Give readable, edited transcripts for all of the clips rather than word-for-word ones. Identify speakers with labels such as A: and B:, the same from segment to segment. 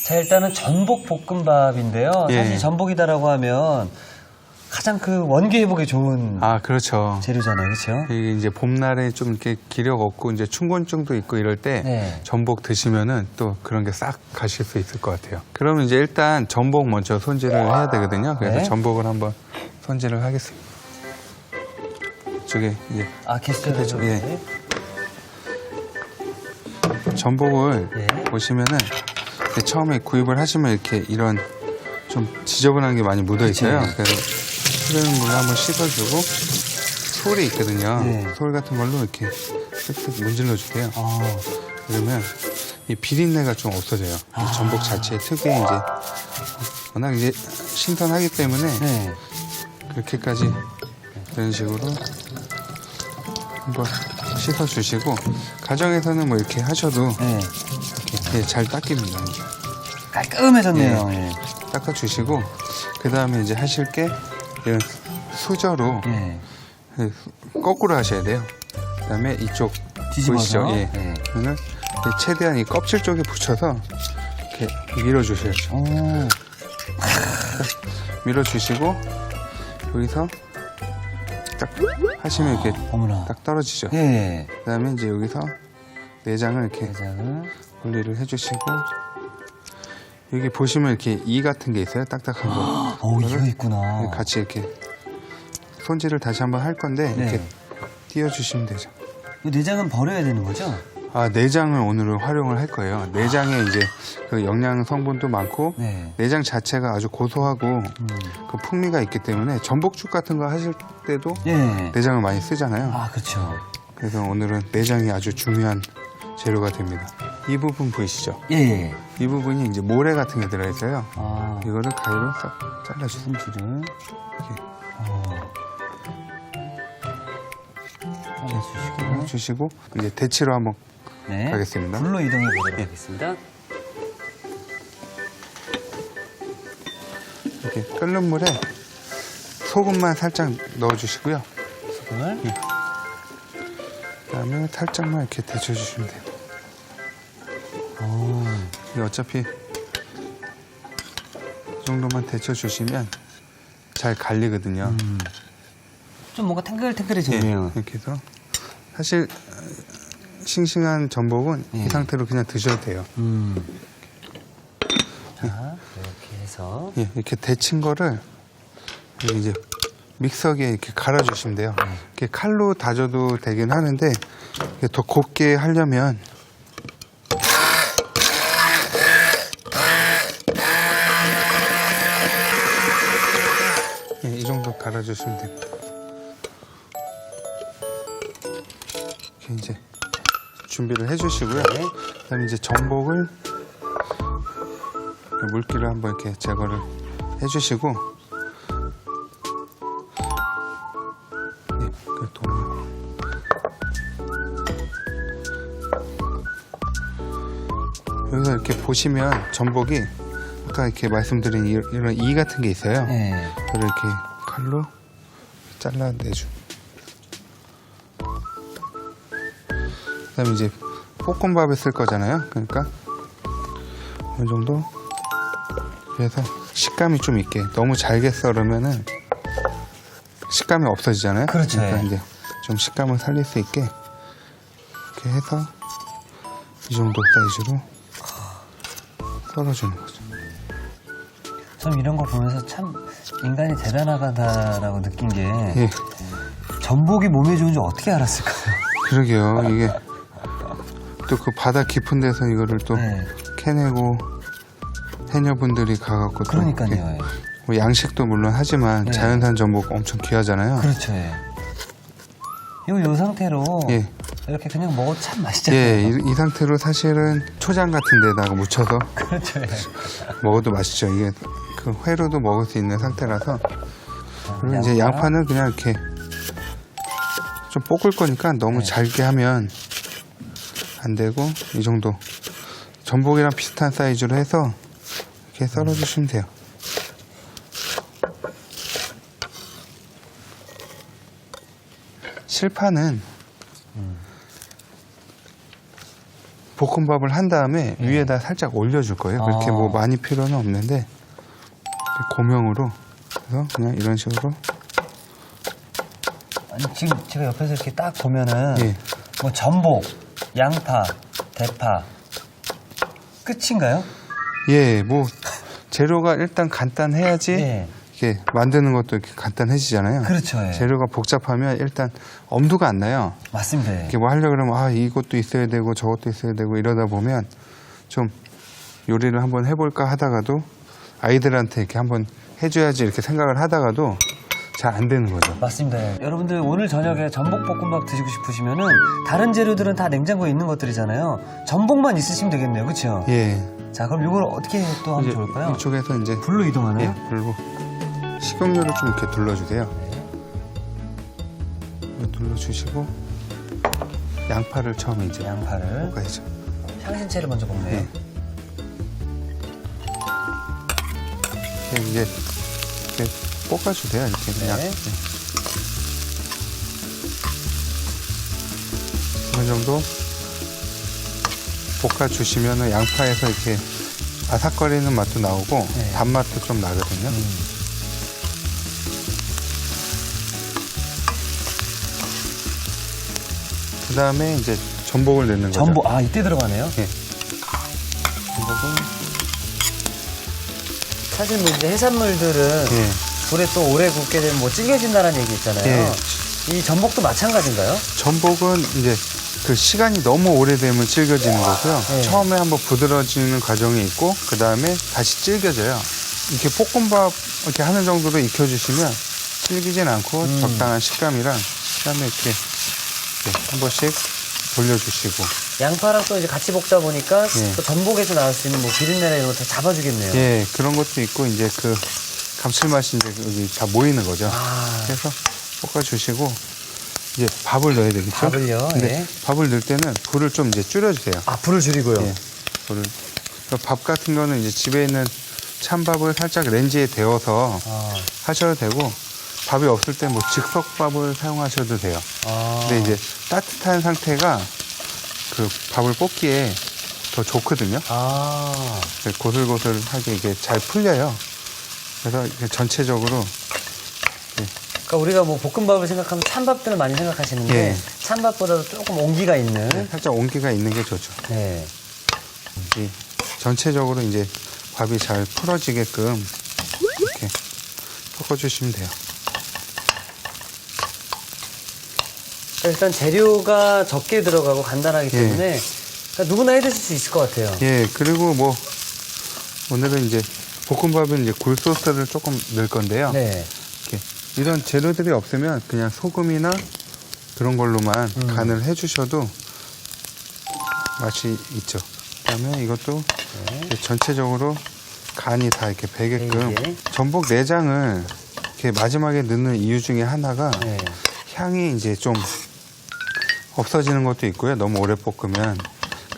A: 자, 일단은 전복 볶음밥인데요.
B: 예.
A: 사실 전복이다라고 하면 가장 그 원기 회복에 좋은
B: 아, 그렇죠.
A: 재료잖아요. 그렇죠?
B: 이게 이제 봄날에 좀 이렇게 기력 없고 이제 충곤증도 있고 이럴 때
A: 네.
B: 전복 드시면은 또 그런 게 싹 가실 수 있을 것 같아요. 그러면 이제 일단 전복 먼저 손질을 해야 되거든요. 그래서
A: 네.
B: 전복을 한번 손질을 하겠습니다. 저게 이제
A: 게스트들
B: 예. 전복을
A: 예.
B: 보시면은 이렇게 처음에 구입을 하시면 이렇게 이런 좀 지저분한 게 많이 묻어 있어요.
A: 그치.
B: 그래서 흐르는 물로 한번 씻어주고 솔이 있거든요.
A: 네.
B: 솔 같은 걸로 이렇게 쓱쓱 문질러 주세요.
A: 아,
B: 그러면 이 비린내가 좀 없어져요. 이 전복 자체 특유의 이제 워낙 이제 신선하기 때문에
A: 네.
B: 그렇게까지 이런 식으로 한번 씻어주시고 가정에서는 뭐 이렇게 하셔도
A: 네.
B: 이렇게 잘 닦입니다.
A: 깔끔해졌네요.
B: 예.
A: 예.
B: 닦아주시고 그 다음에 이제 하실 게 이런 수저로
A: 예.
B: 거꾸로 하셔야 돼요. 그 다음에 이쪽
A: 뒤집어서.
B: 보이시죠? 예.
A: 예.
B: 그러면 최대한 이 껍질 쪽에 붙여서 이렇게 밀어주셔야죠.
A: 오.
B: 밀어주시고 여기서 딱 하시면 이렇게
A: 어머나.
B: 딱 떨어지죠.
A: 예.
B: 그 다음에 이제 여기서 내장을 이렇게
A: 내장을.
B: 분리를 해주시고 여기 보시면 이렇게 이 같은 게 있어요. 딱딱한 거.
A: 오, 이거 있구나.
B: 같이 이렇게 손질을 다시 한번 할 건데
A: 네.
B: 이렇게 띄워주시면 되죠.
A: 이 내장은 버려야 되는 거죠?
B: 아, 내장을 오늘은 활용을 할 거예요. 내장에 이제 그 영양 성분도 많고
A: 네.
B: 내장 자체가 아주 고소하고 그 풍미가 있기 때문에 전복죽 같은 거 하실 때도
A: 예.
B: 내장을 많이 쓰잖아요.
A: 아, 그렇죠.
B: 그래서 오늘은 내장이 아주 중요한 재료가 됩니다. 이 부분 보이시죠?
A: 예.
B: 이 부분이 이제 모래 같은 게 들어있어요.
A: 아,
B: 이거를 가위로 싹 잘라주세요.
A: 손질을.
B: 이렇게
A: 잘라주시고.
B: 주시고 이제 데치로 한번
A: 네.
B: 가겠습니다.
A: 불로 이동해 보도록 하겠습니다.
B: 이렇게 끓는 물에 소금만 살짝 넣어주시고요.
A: 소금을.
B: 그다음에 살짝만 이렇게 데쳐주시면 돼요. 이게 어차피 이 정도만 데쳐주시면 잘 갈리거든요.
A: 좀 뭔가 탱글탱글해졌네요.
B: 이렇게 해서 사실 싱싱한 전복은 이 상태로 그냥 드셔도 돼요.
A: 자, 이렇게 해서.
B: 예, 이렇게 데친 거를 이제 믹서기에 이렇게 갈아주시면 돼요. 이렇게 칼로 다져도 되긴 하는데 이게 더 곱게 하려면 예, 이 정도 갈아주시면 됩니다. 이렇게 이제 준비를 해주시고요. 그다음에 이제 전복을 물기를 한번 이렇게 제거를 해주시고 예, 그 도마 여기서 이렇게 보시면 전복이 아까 이렇게 말씀드린 이런 이 같은 게 있어요.
A: 네.
B: 그걸 이렇게 칼로 잘라내주. 그다음에 이제 볶음밥에 쓸 거잖아요. 그러니까 어느 정도 그래서 식감이 좀 있게 너무 잘게 썰으면은 식감이 없어지잖아요.
A: 그렇죠.
B: 그러니까 이제 좀 식감을 살릴 수 있게 이렇게 해서 이 정도 사이즈로 썰어주는 거죠.
A: 전 이런 거 보면서 참 인간이 대단하다라고 느낀 게
B: 예,
A: 전복이 몸에 좋은지 어떻게 알았을까요?
B: 그러게요. 이게 또 그 바다 깊은 데서 이거를 또
A: 네.
B: 캐내고 해녀분들이 가갖고 또
A: 그러니까요.
B: 이렇게 뭐 양식도 물론 하지만
A: 네.
B: 자연산 전복 엄청 귀하잖아요.
A: 그렇죠. 예. 요 상태로
B: 예.
A: 이렇게 그냥 먹어도 참 맛있잖아요.
B: 예, 이 상태로 사실은 초장 같은 데다가 묻혀서
A: 그렇죠. 예.
B: 먹어도 맛있죠. 이게 그 회로도 먹을 수 있는 상태라서. 그리고 이제 양파는 그냥 이렇게 좀 볶을 거니까 너무
A: 네.
B: 잘게 하면 안 되고 이 정도 전복이랑 비슷한 사이즈로 해서 이렇게 썰어주시면 돼요. 실파는 볶음밥을 한 다음에 위에다 살짝 올려줄 거예요. 그렇게 뭐 많이 필요는 없는데 이렇게 고명으로 그래서 그냥 이런 식으로.
A: 아니, 지금 제가 옆에서 이렇게 딱 보면은
B: 예.
A: 뭐 전복, 양파, 대파 끝인가요?
B: 예, 뭐 재료가 일단 간단해야지
A: 예.
B: 이렇게 만드는 것도 이렇게 간단해지잖아요.
A: 그렇죠. 예.
B: 재료가 복잡하면 일단 엄두가 안 나요.
A: 맞습니다. 예.
B: 이렇게 뭐 하려고 그러면 아 이것도 있어야 되고 저것도 있어야 되고 이러다 보면 좀 요리를 한번 해볼까 하다가도 아이들한테 이렇게 한번 해줘야지 이렇게 생각을 하다가도 잘 안 되는 거죠.
A: 맞습니다. 예. 여러분들 오늘 저녁에 전복볶음밥 드시고 싶으시면은 다른 재료들은 다 냉장고에 있는 것들이잖아요. 전복만 있으시면 되겠네요. 그렇죠?
B: 예.
A: 자, 그럼 이걸 어떻게 또 하면 좋을까요?
B: 이쪽에서 이제
A: 불로 이동하나요?
B: 예, 불로 식용유를 좀 이렇게 둘러주세요. 둘러주시고 양파를 처음에 이제
A: 양파를
B: 볶아야죠.
A: 향신채를 먼저 볶네요.
B: 예. 이제 이렇게 볶아주세요. 이렇게 그냥
A: 네.
B: 어느 정도 볶아주시면 양파에서 이렇게 아삭거리는 맛도 나오고
A: 네.
B: 단맛도 좀 나거든요. 그 다음에 이제 전복을 넣는 거죠.
A: 전복, 아, 이때 들어가네요.
B: 예. 전복은
A: 사실 뭐 이제 해산물들은
B: 예.
A: 불에 또 오래 굽게 되면 뭐 질겨진다는 얘기 있잖아요.
B: 예.
A: 이 전복도 마찬가지인가요?
B: 전복은 이제 그 시간이 너무 오래되면 질겨지는 거고요.
A: 네.
B: 처음에 한번 부드러지는 과정이 있고 그 다음에 다시 질겨져요. 이렇게 볶음밥 이렇게 하는 정도로 익혀주시면 질기진 않고 적당한 식감이랑 그다음에 이렇게 한 번씩 돌려주시고.
A: 양파랑 또 이제 같이 볶다 보니까
B: 예.
A: 또 전복에서 나올 수 있는 뭐 비린내나 이런 것도 잡아주겠네요.
B: 예, 그런 것도 있고 이제 그 감칠맛이 이제 여기 다 모이는 거죠.
A: 아.
B: 그래서 볶아주시고 이제 밥을 넣어야 되겠죠.
A: 밥을요?
B: 근데
A: 예.
B: 밥을 넣을 때는 불을 좀 이제 줄여주세요.
A: 아, 불을 줄이고요.
B: 예, 불을. 그러니까 밥 같은 거는 이제 집에 있는 찬밥을 살짝 렌즈에 데워서
A: 아.
B: 하셔도 되고 밥이 없을 때 뭐 즉석밥을 사용하셔도 돼요.
A: 아.
B: 근데 이제 따뜻한 상태가 그 밥을 볶기에 더 좋거든요.
A: 아.
B: 고슬고슬하게 이게 잘 풀려요. 그래서 이렇게 전체적으로
A: 그러니까 우리가 뭐 볶음밥을 생각하면 찬밥들을 많이 생각하시는데
B: 예.
A: 찬밥보다도 조금 온기가 있는.
B: 살짝 온기가 있는 게 좋죠.
A: 네.
B: 이 전체적으로 이제 밥이 잘 풀어지게끔 이렇게 섞어주시면 돼요.
A: 일단 재료가 적게 들어가고 간단하기 때문에 그러니까 누구나 해 드실 수 있을 것 같아요.
B: 예, 그리고 뭐 오늘은 이제 볶음밥은 이제 굴소스를 조금 넣을 건데요.
A: 네.
B: 이렇게 이런 재료들이 없으면 그냥 소금이나 그런 걸로만 간을 해주셔도 맛이 있죠. 그다음에 이것도 이제 전체적으로 간이 다 이렇게 배게끔
A: 네.
B: 전복 내장을 이렇게 마지막에 넣는 이유 중에 하나가
A: 네.
B: 향이 이제 좀 없어지는 것도 있고요. 너무 오래 볶으면.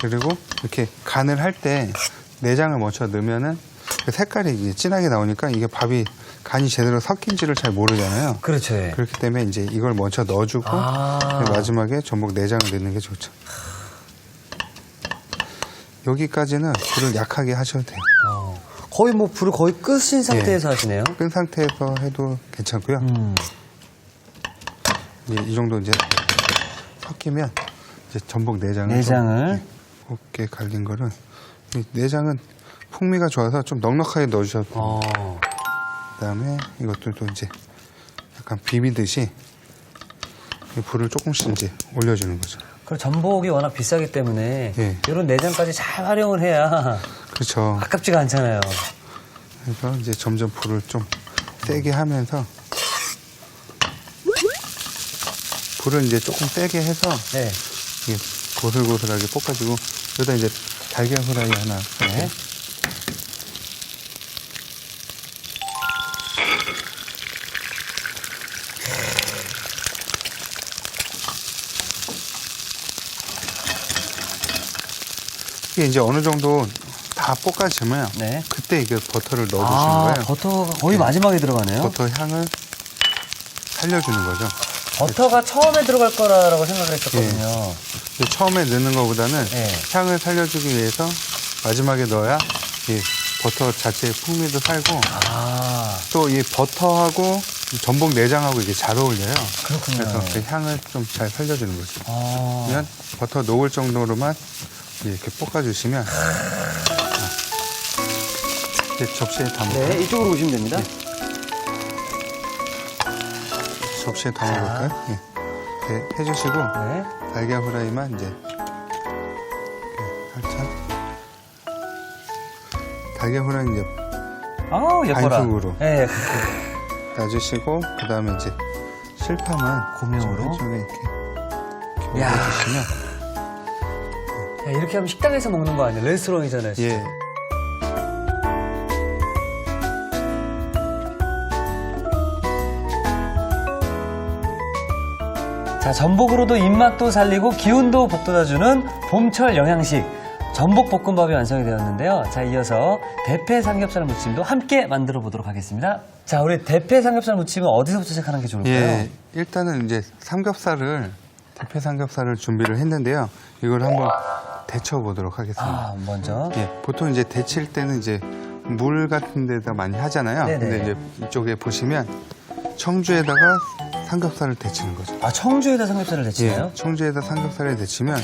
B: 그리고 이렇게 간을 할 때 내장을 먼저 넣으면은 그 색깔이 이제 진하게 나오니까 이게 밥이 간이 제대로 섞인지를 잘 모르잖아요.
A: 그렇죠. 예.
B: 그렇기 때문에 이제 이걸 먼저 넣어주고
A: 아.
B: 마지막에 전복 내장을 넣는 게 좋죠. 여기까지는 불을 약하게 하셔도 돼요.
A: 거의 뭐 불을 거의 끄신 상태에서
B: 예.
A: 하시네요.
B: 끈 상태에서 해도 괜찮고요. 이제 이 정도 이제 섞이면 이제 전복 내장을
A: 내장을
B: 곱게 갈린 거를 이 내장은 풍미가 좋아서 좀 넉넉하게 넣어주셔도 돼요. 그다음에 이것들도 이제 약간 비비듯이 이 불을 조금씩 이제 올려주는 거죠.
A: 그리고 전복이 워낙 비싸기 때문에
B: 예.
A: 이런 내장까지 잘 활용을 해야
B: 그렇죠.
A: 아깝지가 않잖아요.
B: 그래서 이제 점점 불을 좀 세게 하면서 불을 이제 조금 세게 해서
A: 네.
B: 이게 고슬고슬하게 볶아주고 여기다 이제 달걀 후라이 하나.
A: 네.
B: 이게 이제 어느 정도 다 볶아지면
A: 네.
B: 그때 이게 버터를 넣어주시는
A: 아,
B: 거예요.
A: 버터가 거의 마지막에 들어가네요.
B: 버터 향을 살려주는 거죠.
A: 버터가 처음에 들어갈 거라고 생각을 했었거든요.
B: 처음에 넣는 것보다는
A: 네.
B: 향을 살려주기 위해서 마지막에 넣어야 이 버터 자체의 풍미도 살고
A: 아,
B: 또 이 버터하고 이 전복 내장하고 이게 잘 어울려요.
A: 그렇군요.
B: 그래서 그 향을 좀 잘 살려주는 거죠.
A: 아,
B: 그러면 버터 녹을 정도로만 이렇게 볶아주시면 이제 접시에 담을까요?
A: 네, 이쪽으로 오시면 됩니다.
B: 접시에 담아볼까요? 예. 이렇게 해주시고
A: 네.
B: 달걀 후라이만 이제 이렇게 살짝 달걀 후라이 이제
A: 아우, 예뻐라.
B: 반숙으로.
A: 네,
B: 놔주시고 그 다음에 이제 실파만
A: 고명으로.
B: 좀 한쪽에 이렇게
A: 야.
B: 올려주시면
A: 야, 이렇게 하면 식당에서 먹는 거 아니야? 레스토랑이잖아요. 진짜.
B: 예.
A: 자, 전복으로도 입맛도 살리고 기운도 북돋아주는 봄철 영양식 전복볶음밥이 완성이 되었는데요. 자, 이어서 대패 삼겹살 무침도 함께 만들어 보도록 하겠습니다. 자, 우리 대패 삼겹살 무침은 어디서부터 시작하는 게 좋을까요?
B: 예. 일단은 이제 대패 삼겹살을 준비를 했는데요. 이걸 한번 데쳐 보도록 하겠습니다.
A: 아, 먼저.
B: 예. 보통 이제 데칠 때는 이제 물 같은 데다 많이 하잖아요.
A: 네네.
B: 근데 이제 이쪽에 보시면 청주에다가 삼겹살을 데치는 거죠.
A: 아, 청주에다 삼겹살을 데치나요?
B: 예, 청주에다 삼겹살을 데치면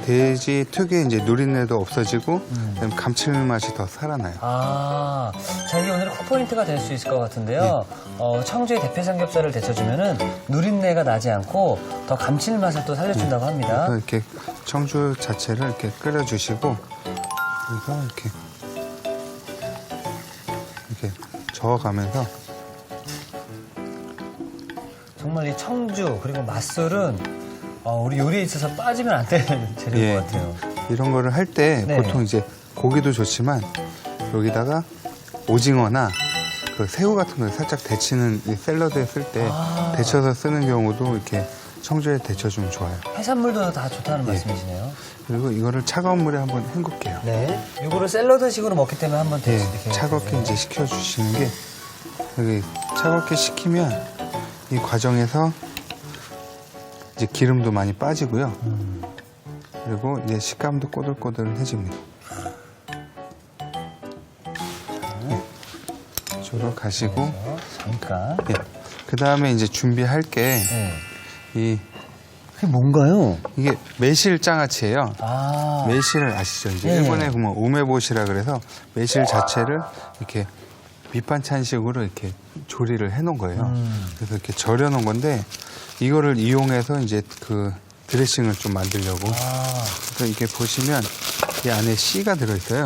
B: 돼지 특유의 이제 누린내도 없어지고 그다음에 감칠맛이 더 살아나요.
A: 아, 자, 이게 오늘 콕포인트가 될 수 있을 것 같은데요. 청주의 대패 삼겹살을 데쳐주면은 누린내가 나지 않고 더 감칠맛을 또 살려준다고 합니다.
B: 그래서 이렇게 청주 자체를 이렇게 끓여주시고 그래서 이렇게 저어가면서
A: 정말 이 청주 그리고 맛술은 우리 요리에 있어서 빠지면 안 되는 재료인
B: 예,
A: 것 같아요.
B: 이런 거를 할 때
A: 네.
B: 보통 이제 고기도 좋지만 여기다가 오징어나 그 새우 같은 걸 살짝 데치는 이 샐러드에 쓸 때
A: 아.
B: 데쳐서 쓰는 경우도 이렇게 청주에 데쳐주면 좋아요.
A: 해산물도 다 좋다는
B: 예.
A: 말씀이시네요.
B: 그리고 이거를 차가운 물에 한번 헹굴게요.
A: 네. 이거를 샐러드식으로 먹기 때문에 한번
B: 예,
A: 이렇게
B: 차갑게 이제 식혀주시는 게 여기 차갑게 식히면 이 과정에서 이제 기름도 많이 빠지고요. 그리고 이제 식감도 꼬들꼬들해집니다. 이쪽으로 가시고
A: 잠깐.
B: 예. 그 다음에 이제 준비할 게
A: 네.
B: 이
A: 그게 뭔가요?
B: 이게 매실 장아찌예요.
A: 아,
B: 매실을 아시죠? 이제
A: 예.
B: 일본에 보면 우메보시라 그래서 매실 자체를 이렇게 밑반찬식으로 이렇게 조리를 해놓은 거예요. 그래서 이렇게 절여놓은 건데 이거를 이용해서 이제 그 드레싱을 좀 만들려고.
A: 아,
B: 그래서 이게 보시면 이 안에 씨가 들어있어요.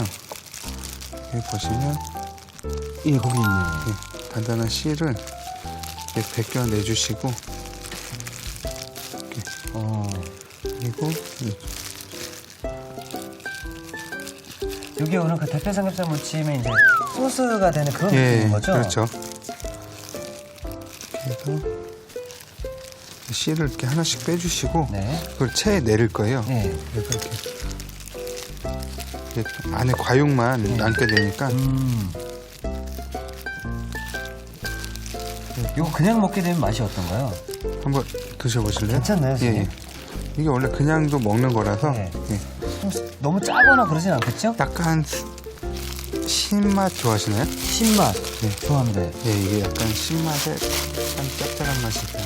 B: 여기 보시면
A: 예, 거기 있네요.
B: 이 단단한 씨를 이렇게 벗겨내주시고 그리고
A: 여기 오늘 그 대패 삼겹살 무침에 이제 소스가 되는 그런
B: 예,
A: 느낌인 거죠?
B: 그렇죠. 이렇게 해서 씨를 이렇게 하나씩 빼주시고
A: 네.
B: 그걸 체에 내릴 거예요.
A: 네.
B: 그래서 이렇게 안에 과육만 남게 되니까
A: 이거 그냥 먹게 되면 맛이 어떤가요?
B: 한번 드셔보실래요?
A: 괜찮나요,
B: 예,
A: 선생님?
B: 예. 이게 원래 그냥도 먹는 거라서
A: 네.
B: 예.
A: 좀 너무 짜거나 그러진 않겠죠?
B: 약간 신맛 좋아하시나요?
A: 신맛.
B: 네.
A: 좋아합니다.
B: 예, 이게 약간 신맛에 약간 짭짤한 맛이 있어요.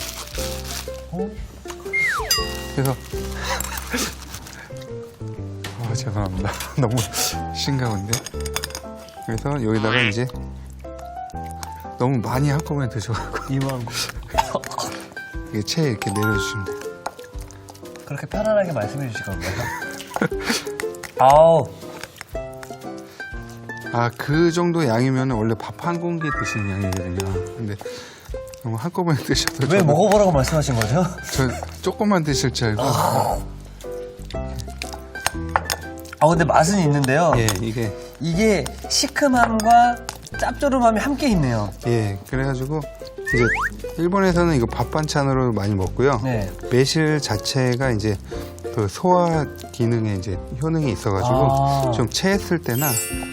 B: 그래서 죄송합니다. 너무 싱거운데. 그래서 여기다가 이제 너무 많이 한꺼번에 드셔가지고
A: 이만
B: 이게 체에 이렇게 내려주시면 돼요.
A: 그렇게 편안하게 말씀해 주실 건가요? 아우,
B: 그 정도 양이면 원래 밥 한 공기 드시는 양이거든요. 근데 너무 한꺼번에 드셔도
A: 왜 먹어보라고 말씀하신 거죠?
B: 저 조금만 드실 줄 알고.
A: 근데 맛은 있는데요.
B: 예,
A: 이게 시큼함과 짭조름함이 함께 있네요.
B: 예, 그래가지고 이제 일본에서는 이거 밥 반찬으로 많이 먹고요.
A: 네.
B: 매실 자체가 이제 그 소화 기능에 이제 효능이 있어가지고 좀 체했을 때나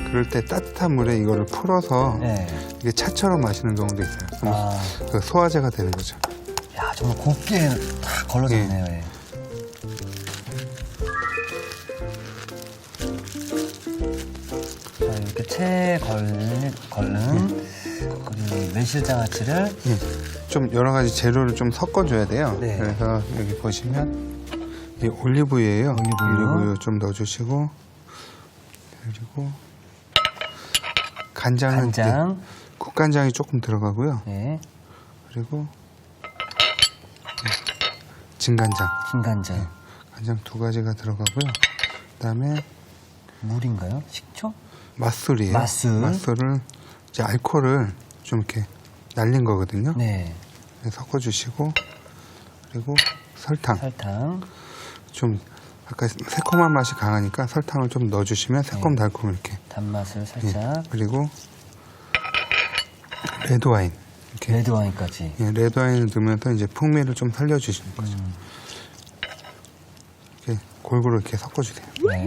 B: 그럴 때 따뜻한 물에 이거를 풀어서
A: 네.
B: 이게 차처럼 마시는 경우도 있어요. 그럼 그 소화제가 되는 거죠.
A: 야, 정말 곱게 딱 걸러졌네요. 예. 채 걸른 그 매실장아찌를
B: 예. 좀 여러 가지 재료를 좀 섞어줘야 돼요.
A: 네.
B: 그래서 여기 보시면 이 올리브유예요. 올리브유 좀 넣어주시고 그리고 간장은
A: 간장.
B: 이제 국간장이 조금 들어가고요.
A: 네.
B: 그리고 진간장,
A: 진간장.
B: 간장 2가지가 들어가고요. 그다음에
A: 물인가요? 식초?
B: 맛술이에요. 맛술을 이제 알코올을 좀 이렇게 날린 거거든요.
A: 네.
B: 섞어주시고 그리고 설탕. 좀 아까 새콤한 맛이 강하니까 설탕을 좀 넣어주시면 새콤달콤 이렇게.
A: 단맛을
B: 예.
A: 살짝.
B: 그리고 레드와인. 이렇게.
A: 레드와인까지.
B: 예, 레드와인을 넣으면서 이제 풍미를 좀 살려주시는 거죠. 이렇게 골고루 이렇게 섞어주세요.
A: 네.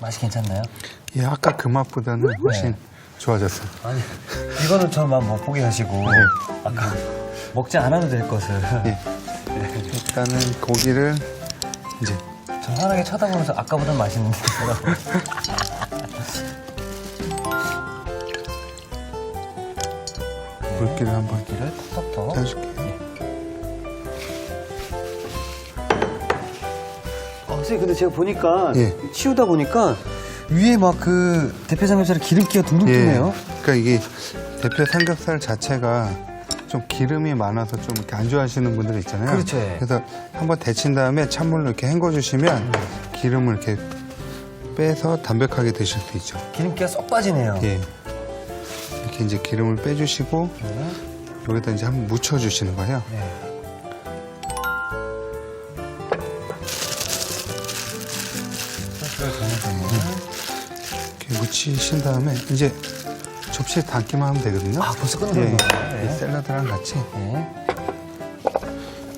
A: 맛이 괜찮나요?
B: 예, 아까 그 맛보다는 훨씬 좋아졌어요.
A: 아니, 이거는 저만 못 보게 하시고 아까 먹지 않아도 될 것을
B: 예. 일단은 고기를 이제
A: 저 환하게 쳐다보면서 아까보단 맛있는데
B: 물기를 한번
A: 물기를 톡톡톡.
B: 짜줄게요.
A: 선생님 근데 제가 보니까
B: 예.
A: 치우다 보니까 위에 막 그 대패 삼겹살에 기름기가 둥둥 뜨네요.
B: 그러니까 이게 대패 삼겹살 자체가 좀 기름이 많아서 좀 이렇게 안 좋아하시는 분들 있잖아요.
A: 그렇죠. 예.
B: 그래서 한번 데친 다음에 찬물로 이렇게 헹궈주시면 기름을 이렇게 빼서 담백하게 드실 수 있죠.
A: 기름기가 쏙 빠지네요.
B: 예. 이렇게 이제 기름을 빼주시고 여기다 이제 한번 묻혀주시는 거예요.
A: 네.
B: 이렇게 묻히신 다음에 이제 접시에 담기만 하면 되거든요.
A: 아, 벌써 끝나는 거예요?
B: 이 샐러드랑 같이
A: 네.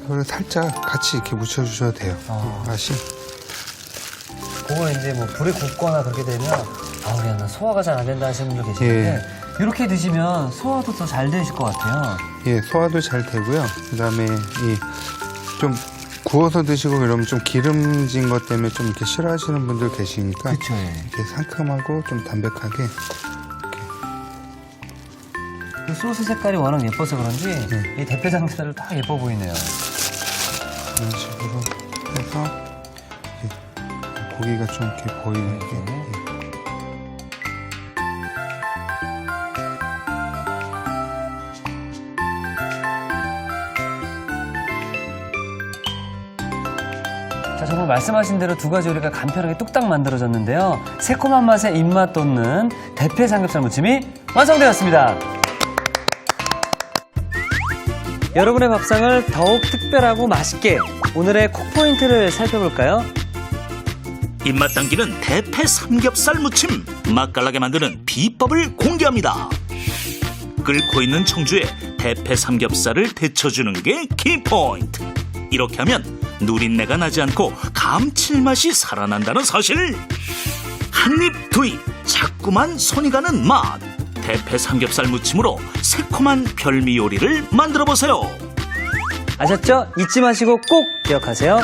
B: 이거를 살짝 같이 이렇게 묻혀주셔도 돼요.
A: 아.
B: 맛이.
A: 그걸 이제 뭐 불에 굽거나 그렇게 되면 그냥 나 소화가 잘 안 된다 하시는 분들 계시는데 이렇게 드시면 소화도 더 잘 되실 것 같아요.
B: 예, 소화도 잘 되고요. 그다음에 이 좀 구워서 드시고 그러면 좀 기름진 것 때문에 좀 이렇게 싫어하시는 분들 계시니까
A: 그렇죠.
B: 이렇게 상큼하고 좀 담백하게
A: 그 소스 색깔이 워낙 예뻐서 그런지 이 대패 삼겹살을 다 예뻐 보이네요.
B: 이런 식으로 해서 이렇게 고기가 좀 이렇게 보이게.
A: 자, 정말 말씀하신 대로 2가지 요리가 간편하게 뚝딱 만들어졌는데요. 새콤한 맛에 입맛 돋는 대패 삼겹살 무침이 완성되었습니다. 여러분의 밥상을 더욱 특별하고 맛있게 오늘의 콕포인트를 살펴볼까요?
C: 입맛 당기는 대패 삼겹살 무침, 맛깔나게 만드는 비법을 공개합니다. 끓고 있는 청주에 대패 삼겹살을 데쳐주는 게 키포인트. 이렇게 하면 누린내가 나지 않고 감칠맛이 살아난다는 사실. 한입 두입 자꾸만 손이 가는 맛. 대패 삼겹살 무침으로 새콤한 별미 요리를 만들어 보세요.
A: 아셨죠? 잊지 마시고 꼭 기억하세요.